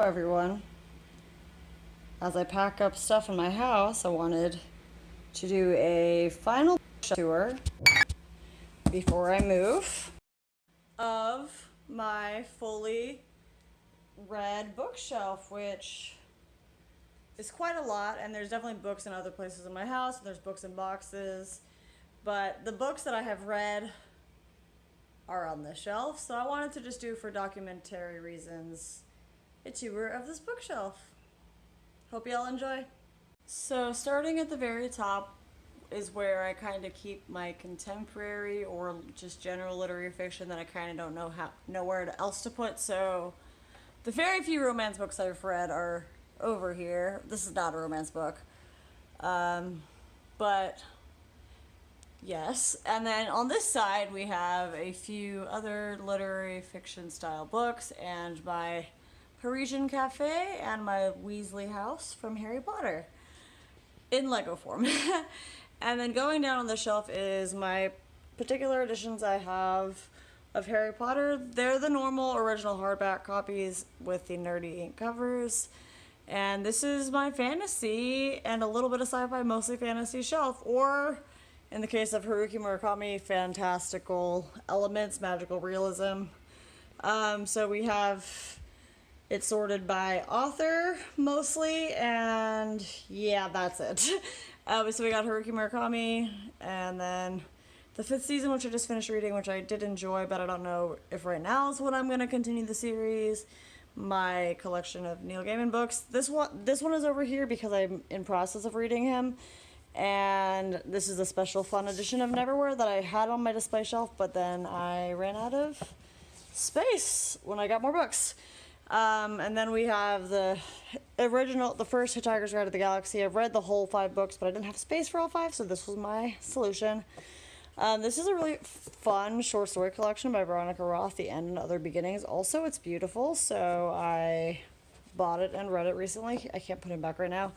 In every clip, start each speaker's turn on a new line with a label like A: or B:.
A: everyone. As I pack up stuff in my house, I wanted to do a final tour before I move of my fully read bookshelf, which is quite a lot, and there's definitely books in other places in my house, and there's books in boxes, but the books that I have read are on the shelf, so I wanted to just do, for documentary reasons, a tour of this bookshelf. Hope y'all enjoy. So starting at the very top is where I kind of keep my contemporary or just general literary fiction that I kind of don't know where else to put. So the very few romance books I've read are over here. This is not a romance book, but yes. And then on this side we have a few other literary fiction style books and my Parisian Cafe and my Weasley house from Harry Potter in Lego form. And then going down on the shelf is my particular editions I have of Harry Potter. They're the normal original hardback copies with the nerdy ink covers. And this is my fantasy and a little bit of sci-fi, mostly fantasy shelf, or in the case of Haruki Murakami, fantastical elements, magical realism. So we have it sorted by author mostly, and yeah, that's it. So we got Haruki Murakami, and then the 5th season, which I just finished reading, which I did enjoy, but I don't know if right now is when I'm going to continue the series. My collection of Neil Gaiman books. This one is over here because I'm in process of reading him, and this is a special fun edition of Neverwhere that I had on my display shelf, but then I ran out of space when I got more books. And then we have the first Hitchhiker's Guide to the Galaxy. I've read the whole 5 books, but I didn't have space for all 5, so this was my solution. This is a really fun short story collection by Veronica Roth, The End and Other Beginnings. Also, it's beautiful, so I bought it and read it recently. I can't put it back right now.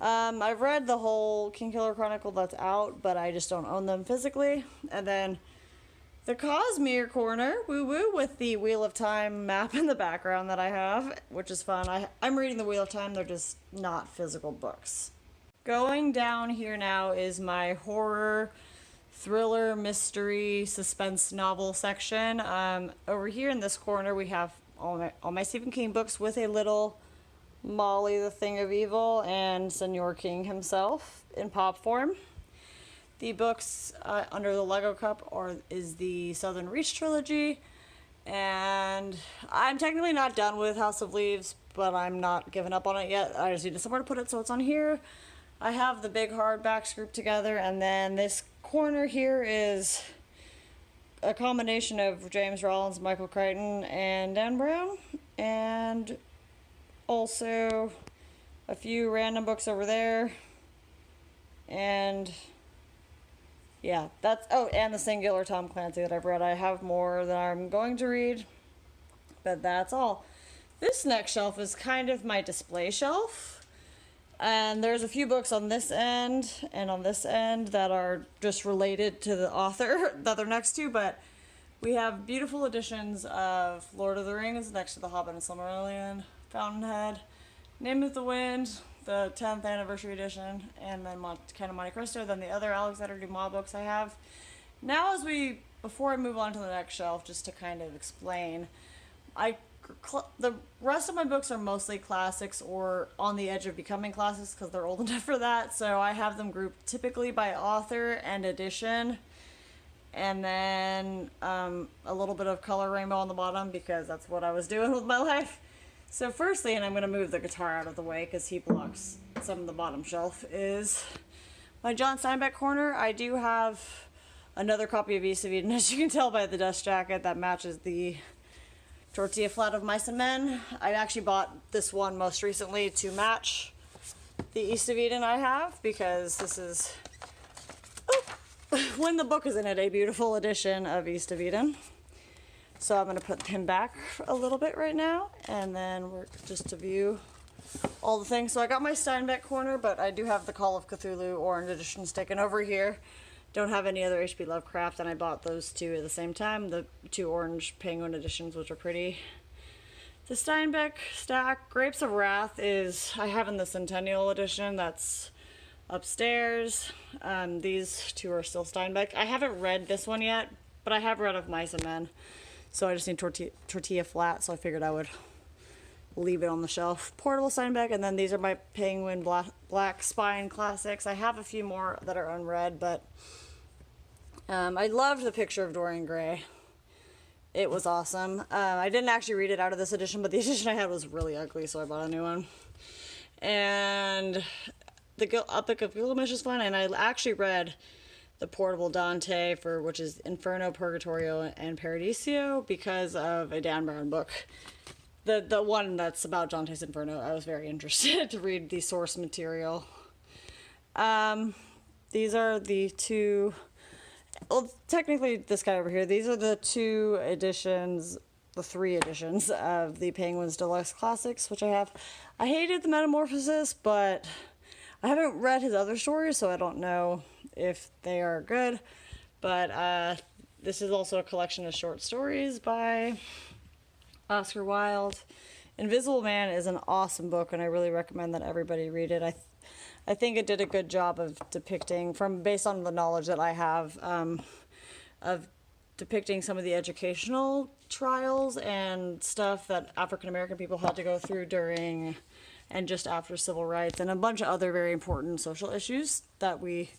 A: I've read the whole Kingkiller Chronicle that's out, but I just don't own them physically. And then the Cosmere corner, woo-woo, with the Wheel of Time map in the background that I have, which is fun. I'm reading the Wheel of Time, they're just not physical books. Going down here now is my horror, thriller, mystery, suspense novel section. Over here in this corner we have all my Stephen King books with a little Molly the Thing of Evil and Senor King himself in pop form. The books under the Lego cup is the Southern Reach Trilogy, and I'm technically not done with House of Leaves, but I'm not giving up on it yet. I just needed somewhere to put it, so it's on here. I have the big hardbacks grouped together, and then this corner here is a combination of James Rollins, Michael Crichton, and Dan Brown, and also a few random books over there, and yeah, and the singular Tom Clancy that I've read. I have more that I'm going to read, but that's all. This next shelf is kind of my display shelf. And there's a few books on this end and on this end that are just related to the author that they're next to, but we have beautiful editions of Lord of the Rings next to The Hobbit and Silmarillion, Fountainhead, Name of the Wind, the 10th anniversary edition, and then Count of Monte Cristo, then the other Alexander Dumas books I have. Now before I move on to the next shelf, just to kind of explain, the rest of my books are mostly classics or on the edge of becoming classics because they're old enough for that, so I have them grouped typically by author and edition, and then a little bit of color rainbow on the bottom because that's what I was doing with my life. So firstly, and I'm going to move the guitar out of the way because he blocks some of the bottom shelf, is my John Steinbeck corner. I do have another copy of East of Eden, as you can tell by the dust jacket, that matches the Tortilla Flat of Mice and Men. I actually bought this one most recently to match the East of Eden I have, because this is, when the book is in it, a beautiful edition of East of Eden. So I'm going to put him back a little bit right now, and then we're just to view all the things. So I got my Steinbeck corner, but I do have the Call of Cthulhu orange editions taken over here. Don't have any other H.P. Lovecraft, and I bought those two at the same time, the 2 orange Penguin editions, which are pretty. The Steinbeck stack, Grapes of Wrath, is, I have in the Centennial edition, that's upstairs. These two are still Steinbeck. I haven't read this one yet, but I have read Of Mice and Men. So I just need tortilla flat, so I figured I would leave it on the shelf. Portable Steinbeck, and then these are my Penguin Black Spine classics. I have a few more that are unread, but I loved The Picture of Dorian Gray. It was awesome. I didn't actually read it out of this edition, but the edition I had was really ugly, so I bought a new one. And the Epic of Gilgamesh is fun, and I actually read the Portable Dante, which is Inferno, Purgatorio, and Paradiso, because of a Dan Brown book. The one that's about Dante's Inferno, I was very interested to read the source material. These are the two, well, technically this guy over here, these are the two editions, the three editions of the Penguins Deluxe Classics, which I have. I hated the Metamorphosis, but I haven't read his other stories, so I don't know if they are good. But this is also a collection of short stories by Oscar Wilde. Invisible Man is an awesome book, and I really recommend that everybody read it. I think it did a good job of depicting, based on the knowledge that I have, of depicting some of the educational trials and stuff that African American people had to go through during and just after civil rights, and a bunch of other very important social issues that we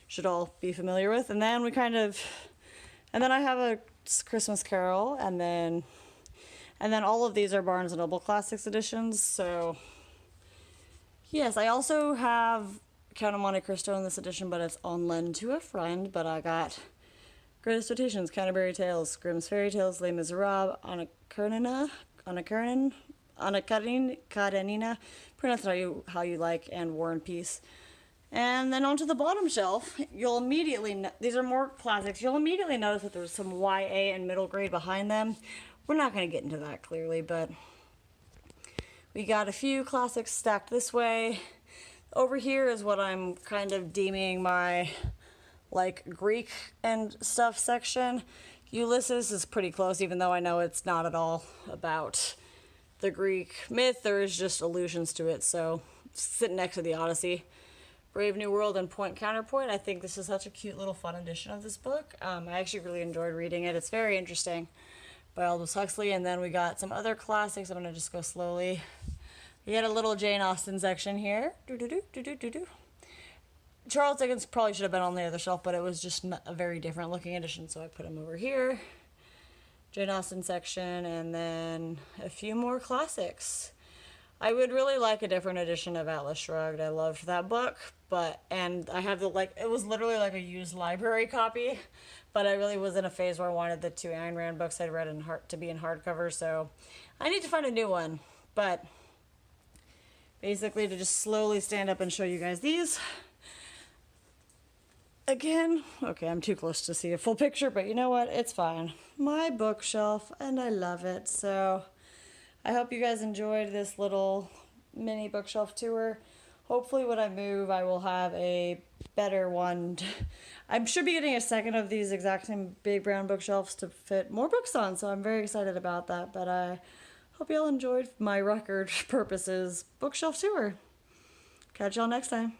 A: should all be familiar with. And then I have a Christmas Carol, and then all of these are Barnes & Noble Classics editions. So yes, I also have Count of Monte Cristo in this edition, but it's on lend to a friend. But I got Greatest Quotations, Canterbury Tales, Grimm's Fairy Tales, Les Miserables, Anna Karenina, pronounce it how you like, and War and Peace. And then onto the bottom shelf, you'll immediately, these are more classics, you'll immediately notice that there's some YA and middle grade behind them. We're not going to get into that clearly, but we got a few classics stacked this way. Over here is what I'm kind of deeming my Greek and stuff section. Ulysses is pretty close, even though I know it's not at all about the Greek myth. There is just allusions to it, so sitting next to the Odyssey. Brave New World and Point Counterpoint. I think this is such a cute little fun edition of this book. I actually really enjoyed reading it. It's very interesting, by Aldous Huxley. And then we got some other classics. I'm going to just go slowly. We had a little Jane Austen section here. Charles Dickens probably should have been on the other shelf, but it was just a very different looking edition, so I put him over here. Jane Austen section, and then a few more classics. I would really like a different edition of Atlas Shrugged. I loved that book, and I have it was literally like a used library copy, but I really was in a phase where I wanted the two Ayn Rand books I'd read to be in hardcover, so I need to find a new one. But basically, to just slowly stand up and show you guys these. Again, okay, I'm too close to see a full picture, but you know what? It's fine. My bookshelf, and I love it. So I hope you guys enjoyed this little mini bookshelf tour. Hopefully when I move, I will have a better one. I should be getting a second of these exact same big brown bookshelves to fit more books on, so I'm very excited about that. But I hope y'all enjoyed my record purposes bookshelf tour. Catch y'all next time.